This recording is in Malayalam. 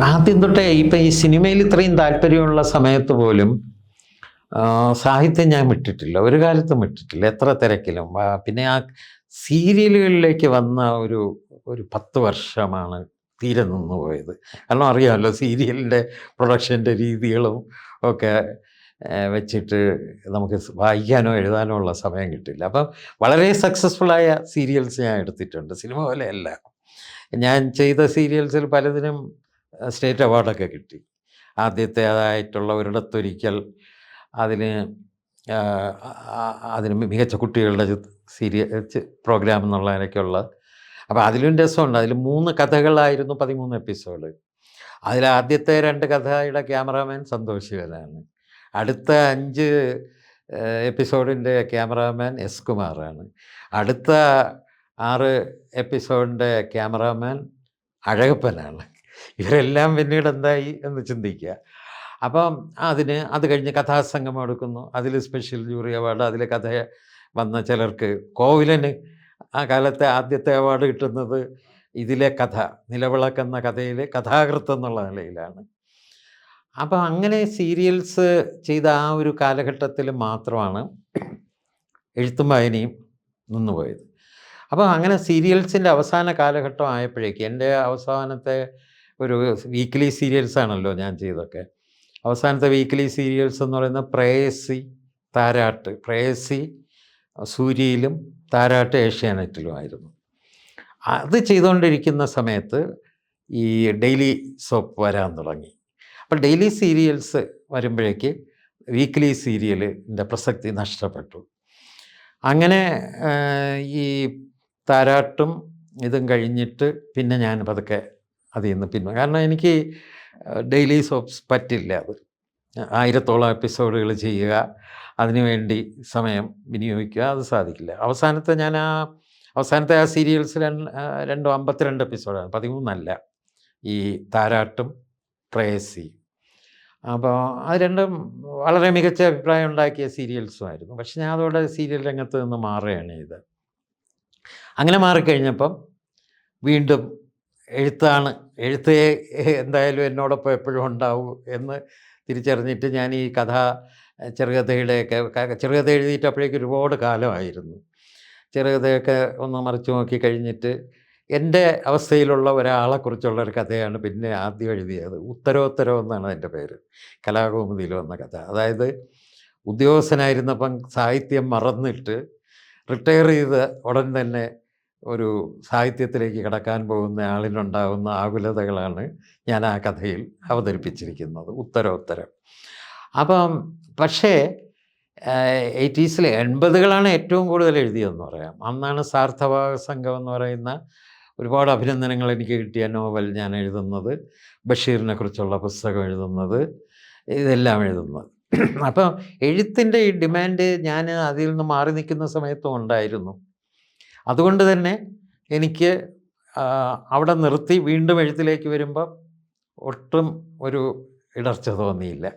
ആദ്യം തൊട്ടേ ഇപ്പം ഈ സിനിമയിൽ ഇത്രയും താല്പര്യമുള്ള സമയത്ത് പോലും സാഹിത്യം ഞാൻ വിട്ടിട്ടില്ല, ഒരു കാലത്തും വിട്ടിട്ടില്ല, എത്ര തിരക്കിലും. പിന്നെ ആ സീരിയലുകളിലേക്ക് വന്ന ഒരു ഒരു 10 വർഷമാണ് തീരെ നിന്ന് പോയത്. കാരണം അറിയാമല്ലോ, സീരിയലിൻ്റെ പ്രൊഡക്ഷൻ്റെ രീതികളും ഒക്കെ വെച്ചിട്ട് നമുക്ക് വായിക്കാനോ എഴുതാനോ ഉള്ള സമയം കിട്ടില്ല. അപ്പം വളരെ സക്സസ്ഫുള്ളായ സീരിയൽസ് ഞാൻ എടുത്തിട്ടുണ്ട്, സിനിമ പോലെയല്ല. ഞാൻ ചെയ്ത സീരിയൽസിൽ പലതിനും സ്റ്റേറ്റ് അവാർഡൊക്കെ കിട്ടി. ആദ്യത്തേതായിട്ടുള്ള ഒരിടത്തൊരിക്കൽ അതിന് അതിന് മികച്ച കുട്ടികളുടെ പ്രോഗ്രാം എന്നുള്ളതിനൊക്കെയുള്ള. അപ്പോൾ അതിലും രസമുണ്ട്. അതിൽ 3 കഥകളായിരുന്നു, 13 എപ്പിസോഡ്. അതിലാദ്യത്തെ 2 കഥയുടെ ക്യാമറാമാൻ സന്തോഷ് ശിവനാണ്. അടുത്ത 5 എപ്പിസോഡിൻ്റെ ക്യാമറാമാൻ എസ് കുമാറാണ്. അടുത്ത 6 എപ്പിസോഡിൻ്റെ ക്യാമറാമാൻ അഴകപ്പനാണ്. ഇവരെല്ലാം പിന്നീട് എന്തായി എന്ന് ചിന്തിക്കുക. അപ്പം അത് കഴിഞ്ഞ് കഥാസംഗമം എടുക്കുന്നു. അതിൽ സ്പെഷ്യൽ ജൂറി അവാർഡ്, അതിൽ കഥ വന്ന ചിലർക്ക്. കോവിലന് ആ കാലത്തെ ആദ്യത്തെ അവാർഡ് കിട്ടുന്നത് ഇതിലെ കഥ, നിലവിളക്കെന്ന കഥയിൽ കഥാകൃത്ത് എന്നുള്ള നിലയിലാണ്. അപ്പം അങ്ങനെ സീരിയൽസ് ചെയ്ത ആ ഒരു കാലഘട്ടത്തിൽ മാത്രമാണ് എഴുത്തും വായനയും നിന്നുപോയത്. അപ്പോൾ അങ്ങനെ സീരിയൽസിൻ്റെ അവസാന കാലഘട്ടം ആയപ്പോഴേക്ക്, എൻ്റെ അവസാനത്തെ ഒരു വീക്ക്ലി സീരിയൽസാണല്ലോ ഞാൻ ചെയ്തൊക്കെ. അവസാനത്തെ വീക്ക്ലി സീരിയൽസ് എന്ന് പറയുന്നത് പ്രേയസി, താരാട്ട്. പ്രേയസി സൂര്യയിലും താരാട്ട് ഏഷ്യാനെറ്റിലുമായിരുന്നു. അത് ചെയ്തുകൊണ്ടിരിക്കുന്ന സമയത്ത് ഈ ഡെയിലി സോപ്പ് വരാൻ തുടങ്ങി. അപ്പോൾ ഡെയിലി സീരിയൽസ് വരുമ്പോഴേക്ക് വീക്ക്ലി സീരിയലിൻ്റെ പ്രസക്തി നഷ്ടപ്പെട്ടു. അങ്ങനെ ഈ താരാട്ടും ഇതും കഴിഞ്ഞിട്ട് പിന്നെ ഞാൻ പതുക്കെ അതിൽ നിന്ന് കാരണം എനിക്ക് ഡെയിലി സോപ്സ് പറ്റില്ല. അത് 1000ഓളം എപ്പിസോഡുകൾ ചെയ്യുക, അതിനുവേണ്ടി സമയം വിനിയോഗിക്കുക, അത് സാധിക്കില്ല. അവസാനത്തെ ആ സീരിയൽസ് 52 എപ്പിസോഡാണ്, 13 ഈ താരാട്ടും പ്രേയസി. അപ്പോൾ അത് രണ്ടും വളരെ മികച്ച അഭിപ്രായം ഉണ്ടാക്കിയ സീരിയൽസുമായിരുന്നു. പക്ഷെ ഞാൻ അതോടെ സീരിയൽ രംഗത്ത് നിന്ന് മാറുകയാണ് ചെയ്തത്. അങ്ങനെ മാറിക്കഴിഞ്ഞപ്പം വീണ്ടും എഴുത്ത് എന്തായാലും എന്നോടൊപ്പം എപ്പോഴും ഉണ്ടാവും എന്ന് തിരിച്ചറിഞ്ഞിട്ട് ഞാൻ ഈ ചെറുകഥ എഴുതിയിട്ടപ്പോഴേക്കും ഒരുപാട് കാലമായിരുന്നു. ചെറുകഥയൊക്കെ ഒന്ന് മറിച്ച് നോക്കി കഴിഞ്ഞിട്ട് എൻ്റെ അവസ്ഥയിലുള്ള ഒരാളെക്കുറിച്ചുള്ളൊരു കഥയാണ് പിന്നെ ആദ്യം എഴുതിയത്. ഉത്തരോത്തരം എന്നാണ് അതിൻ്റെ പേര്. കലാകൗമുദിയിൽ വന്ന കഥ. അതായത് ഉദ്യോഗസ്ഥനായിരുന്നപ്പം സാഹിത്യം മറന്നിട്ട് റിട്ടയർ ചെയ്ത് ഉടൻ തന്നെ ഒരു സാഹിത്യത്തിലേക്ക് കടക്കാൻ പോകുന്ന ആളിനുണ്ടാകുന്ന ആകുലതകളാണ് ഞാൻ ആ കഥയിൽ അവതരിപ്പിച്ചിരിക്കുന്നത്, ഉത്തരോത്തരം. അപ്പം പക്ഷേ 80s ഏറ്റവും കൂടുതൽ എഴുതിയതെന്ന് പറയാം. അന്നാണ് സാർത്ഥവാഹ സംഘം എന്ന് പറയുന്ന ഒരുപാട് അഭിനന്ദനങ്ങൾ എനിക്ക് കിട്ടിയ നോവൽ ഞാൻ എഴുതുന്നത്, ബഷീറിനെ കുറിച്ചുള്ള പുസ്തകം എഴുതുന്നത്, ഇതെല്ലാം എഴുതുന്നത്. അപ്പം എഴുത്തിൻ്റെ ഈ ഡിമാൻഡ് ഞാൻ അതിൽ നിന്ന് മാറി നിൽക്കുന്ന സമയത്തും ഉണ്ടായിരുന്നു. അതുകൊണ്ട് തന്നെ എനിക്ക് അവിടെ നിർത്തി വീണ്ടും എഴുത്തിലേക്ക് വരുമ്പം ഒട്ടും ഒരു ഇടർച്ച തോന്നിയില്ല.